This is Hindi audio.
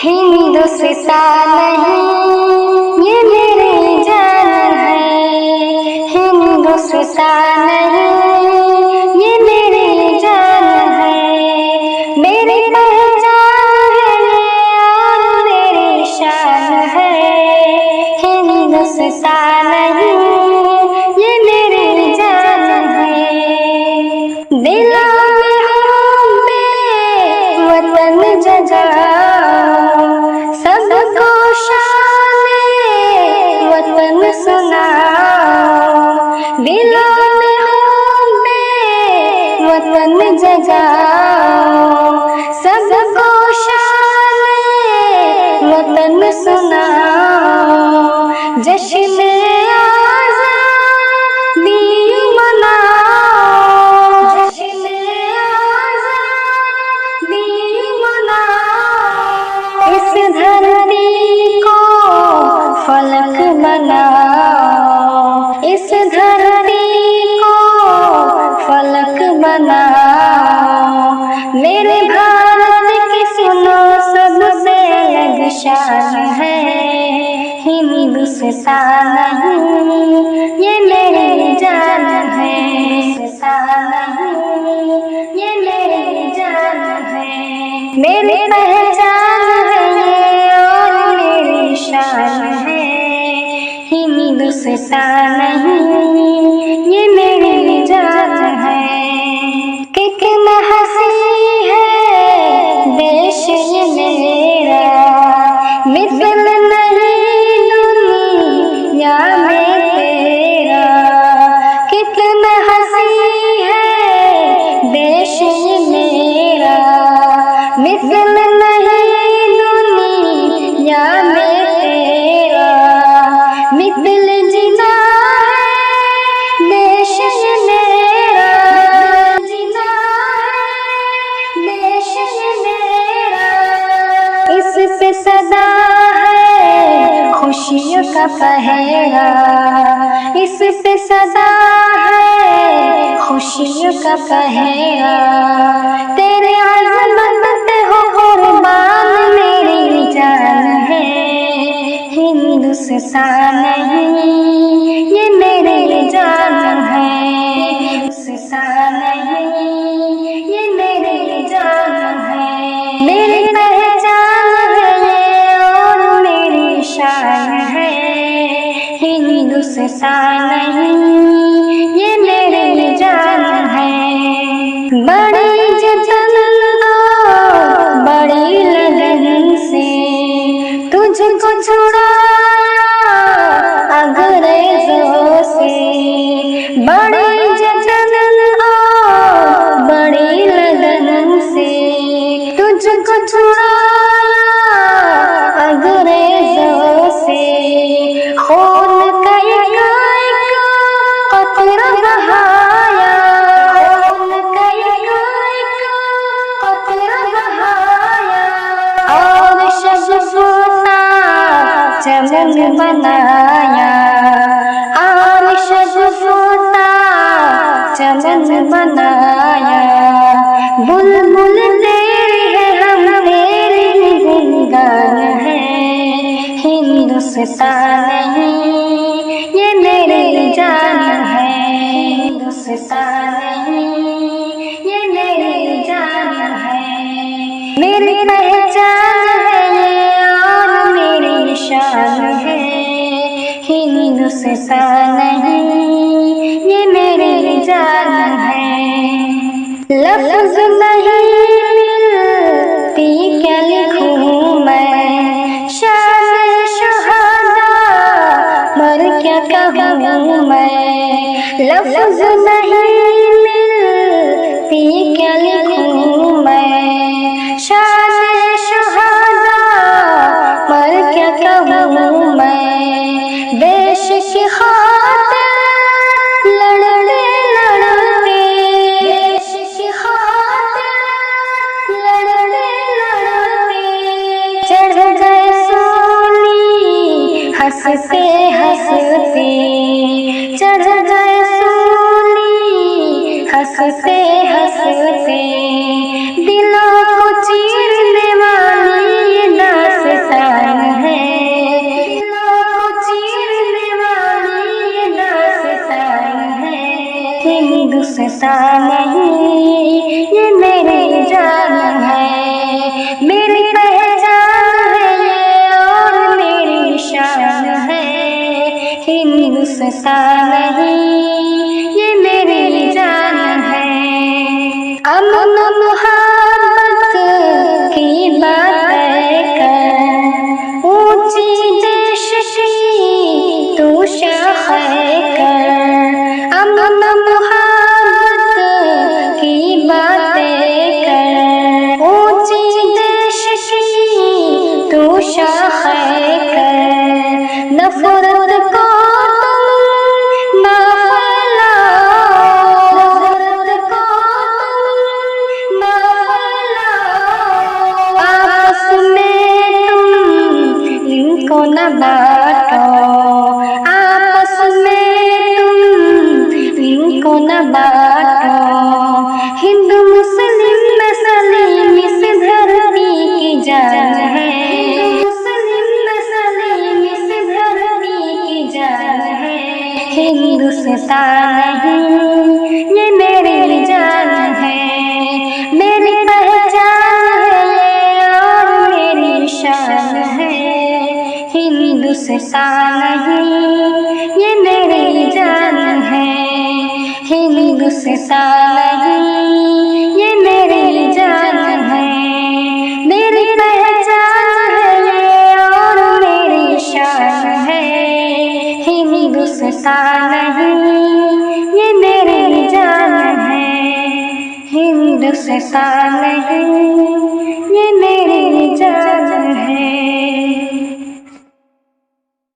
हिंदुस्तान नहीं ये मेरी जान है, हिंदुस्तान नहीं ये मेरी जान है, मेरी पहचान है और मेरी शान है। हिंदुस्तान नहीं ये मेरी जान है, दिलों में हूँ मैं वतन जगाओ, सबको शान वतन सुनाओ, दिलों में हूँ मैं वतन जगाओ, सबको शान वतन सुनाओ, जश्न आज़ादी मनाओ, जश्न आज़ादी मनाओ, इस धरती को फलक बनाओ, इस धरती को फलक बनाओ, मेरे भारत की सुनो सबसे अलग शान है। हिंदुस्तान नहीं ये मेरी जान है, हिंदुस्तान नहीं ये मेरी जान है, मेरी पहचान है ये और मेरी शान है। हिंदुस्तान नहीं ये मेरी जान है, कितना हंसी है देश ये मेरा, मिसल नहीं दुनिया में तेरा, कितना हंसी है देश ये मेरा, मिसल नहीं दुनिया में तेरा, मिसल जीना है देश ये मेरा, जीना है देश ये मेरा, इससे सदा है खुशियों का पहरा, इससे सदा है खुशियों का पहरा, तेरे अज़मत पे हो कुर्बान मेरी जान है। हिंदुस्तान नहीं ये मेरी जान है, हिंदुस्तान नहीं ये मेरी जान है, मेरी पहचान है ये और मेरी शान है। हिंदुस्तान नहीं ये मेरी जान है, बड़ी जतन और बड़ी लगन से तुझको छुड़ाया अंग्रेजों से, बड़ी जतन और बड़ी लगन से तुझको छुड़ाया अंग्रेजों से, खून का एक कतरा बहाया, खून का एक कतरा बहाया, और शगुफ्ता चमन बनाया, और शगुफ्ता चमन बनाया, बुलबुल तेरी है हम तेरी गुनगान है। हिंदुस्तान नहीं ये मेरी जान है, हिंदुस्तान नहीं ये मेरी जान है, मेरी पहचान है ये और मेरी शान है। हिंदुस्तान नहीं ये मेरी जान है, लफ्ज़ नहीं मिलती क्या लिखूं मैं, शान शुहादा मर क्या कहूँ मैं, लफ्ज़ नहीं मिलती क्या लिखूं मैं, शान शुहादा मर क्या कहूँ मैं, देश की खातिर लड़ते लड़ते, देश की खातिर लड़ते लड़ते, चढ़ गए सूली हंसते हंसते, चढ़ गए सूली हंसते हंसते, दिलों को चीरने वाली हिंदुस्तान नहीं, ये मेरी जान है, मेरी पहचान है ये और मेरी शान है। हिंदुस्तान नहीं, ये मेरी जान है। अमन मोहब्बत की बात कर, ऊंची देश की तू शाख कर। अमन मोहब्बत की बातें कर, ऊंची देश की तू शाख कर। नफरत को तुम ना फैलाओ, नफरत को तुम ना फैलाओ। आपस में तुम इनको न बांटो, आपस में तुम इनको न बांटो। हिंदू मुस्लिम में सलीम इस धरती की जान है, मुस्लिम में सलीम इस धरती की जान है। हिंदुस्तान नहीं, ये मेरी जान है, मेरी पहचान है ये और मेरी शान है। हिंदुस्तान नहीं, ये मेरी जान है, हिंदुस्तान नहीं, ये मेरी जान है, मेरी पहचान है ये और मेरी शान है। हिंदुस्तान नहीं, ये मेरी जान है, हिंदुस्तान नहीं।